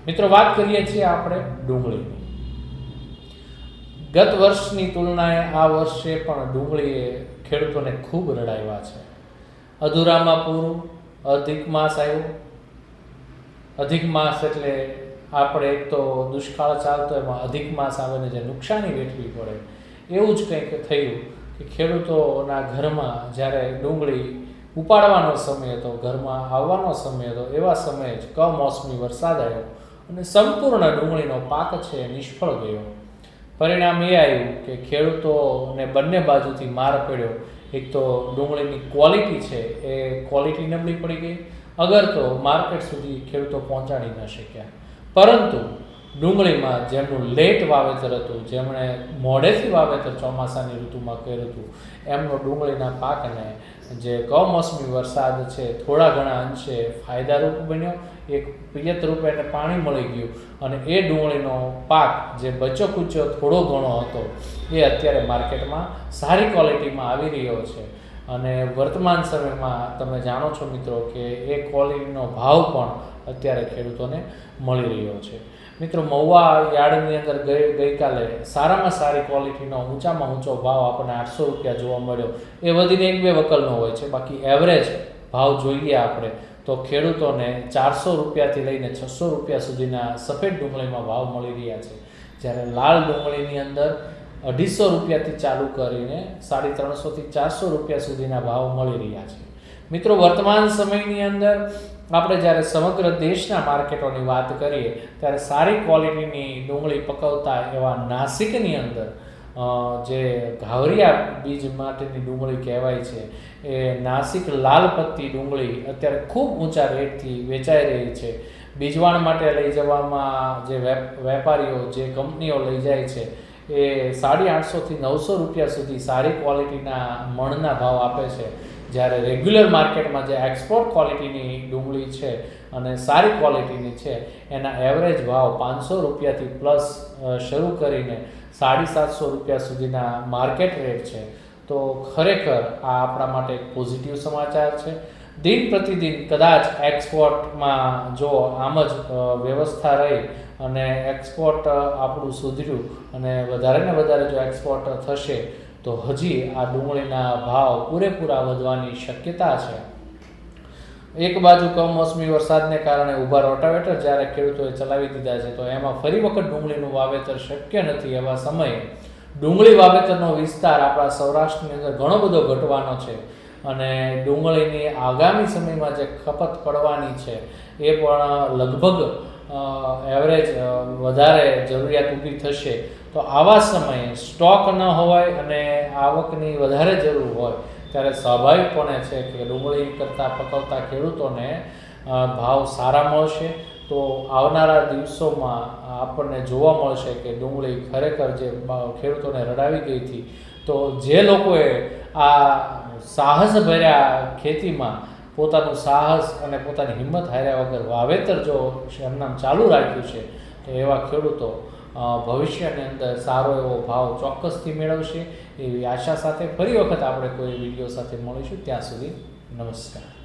મિત્રો વાત કરીએ છીએ આપણે ડુંગળીની। ગત વર્ષની તુલનાએ આ વર્ષે પણ ડુંગળીએ ખેડૂતોને ખૂબ રડાવ્યા છે। અધૂરામાં પૂરું, અધિક માસ આવ્યો। અધિક માસ એટલે આપણે એક તો દુષ્કાળ ચાલતો એમાં અધિક માસ આવે ને જે નુકસાની વેઠવી પડે એવું જ કંઈક થયું કે ખેડૂતોના ઘરમાં જ્યારે ડુંગળી ઉપાડવાનો સમય હતો, ઘરમાં આવવાનો સમય હતો, એવા સમયે જ કમોસમી વરસાદ આવ્યો અને સંપૂર્ણ ડુંગળીનો પાક છે નિષ્ફળ ગયો। પરિણામ એ આવ્યું કે ખેડૂતોને બંને બાજુથી માર પડ્યો। એક તો ડુંગળીની ક્વોલિટી છે એ ક્વોલિટી નબળી પડી ગઈ, અગર તો માર્કેટ સુધી ખેડૂતો પહોંચાડી ન શક્યા। પરંતુ ડુંગળીમાં જેમનું લેટ વાવેતર હતું, જેમણે મોડેથી વાવેતર ચોમાસાની ઋતુમાં કર્યું હતું, એમનો ડુંગળીના પાકને જે કમોસમી વરસાદ છે થોડા ઘણા અંશે ફાયદારૂપ બન્યો। એક પિયત રૂપે એને પાણી મળી ગયું અને એ ડુંગળીનો પાક જે બચો કૂચો થોડો ઘણો હતો એ અત્યારે માર્કેટમાં સારી ક્વોલિટીમાં આવી રહ્યો છે। અને વર્તમાન સમયમાં તમે જાણો છો મિત્રો કે એ ક્વોલિટીનો ભાવ પણ અત્યારે ખેડૂતોને મળી રહ્યો છે। મિત્રો મહુવા યાર્ડની અંદર ગઈકાલે સારામાં સારી ક્વોલિટીનો ઊંચામાં ઊંચો ભાવ આપણને 800 રૂપિયા જોવા મળ્યો। એ વધીને 1-2 વકલનો હોય છે, બાકી એવરેજ ભાવ જોઈએ આપણે તો ખેડૂતોને 400 રૂપિયાથી લઈને 600 રૂપિયા સુધીના સફેદ ડુંગળીમાં ભાવ મળી રહ્યા છે, જ્યારે લાલ ડુંગળીની અંદર 250 રૂપિયાથી ચાલુ કરીને 350થી 400 રૂપિયા સુધીના ભાવ મળી રહ્યા છે। મિત્રો વર્તમાન સમયની અંદર આપણે જ્યારે સમગ્ર દેશના માર્કેટોની વાત કરીએ ત્યારે સારી ક્વોલિટીની ડુંગળી પકવતા એવા નાસિકની અંદર જે ઘાવરિયા બીજ માટેની ડુંગળી કહેવાય છે એ નાસિક લાલ પત્તી ડુંગળી અત્યારે ખૂબ ઊંચા રેટથી વેચાઈ રહી છે। બીજવાણ માટે લઈ જવામાં જે વેપારીઓ જે કંપનીઓ લઈ જાય છે એ 850થી 900 રૂપિયા સુધી સારી ક્વોલિટીના મણના ભાવ આપે છે, જ્યારે રેગ્યુલર માર્કેટમાં જે એક્સપોર્ટ ક્વોલિટીની ડુંગળી છે અને સારી ક્વોલિટીની છે એના એવરેજ ભાવ 500 રૂપિયાથી પ્લસ શરૂ કરીને 750 રૂપિયા સુધીના માર્કેટ રેટ છે। તો ખરેખર આ આપણા માટે એક પોઝિટિવ સમાચાર છે। દિન પ્રતિદિન કદાચ એક્સપોર્ટમાં જો આમ જ વ્યવસ્થા રહી અને એક્સપોર્ટ આપણું સુધર્યું અને વધારે ને વધારે જો એક્સપોર્ટ થશે તો હજી આ ડુંગળીના ભાવ પૂરેપૂરા વધવાની શક્યતા છે। એક બાજુ કમોસમી વરસાદને કારણે ઊભા રોટાવેટર જ્યારે ખેડૂતોએ ચલાવી દીધા છે તો એમાં ફરી વખત ડુંગળીનું વાવેતર શક્ય નથી। એવા સમયે ડુંગળી વાવેતરનો વિસ્તાર આપણા સૌરાષ્ટ્રની અંદર ઘણો બધો ઘટવાનો છે અને ડુંગળીની આગામી સમયમાં જે ખપત પડવાની છે એ પણ લગભગ એવરેજ વધારે જરૂરિયાત ઊભી થશે। તો આવા સમયે સ્ટોક ન હોય અને આવકની વધારે જરૂર હોય ત્યારે સ્વાભાવિકપણે છે કે ડુંગળી કરતાં પકવતા ખેડૂતોને ભાવ સારા મળશે। તો આવનારા દિવસોમાં આપણને જોવા મળશે કે ડુંગળી ખરેખર જે ખેડૂતોને રડાવી ગઈ હતી, તો જે લોકોએ આ સાહસભર્યા ખેતીમાં પોતાનું સાહસ અને પોતાની હિંમત હાર્યા વગર વાવેતર જો એમનામ ચાલુ રાખ્યું છે તો એવા ખેડૂતો ભવિષ્યની અંદર સારો એવો ભાવ ચોક્કસથી મેળવશે એવી આશા સાથે ફરી વખત આપણે કોઈ વિડીયો સાથે મળીશું। ત્યાં સુધી નમસ્કાર।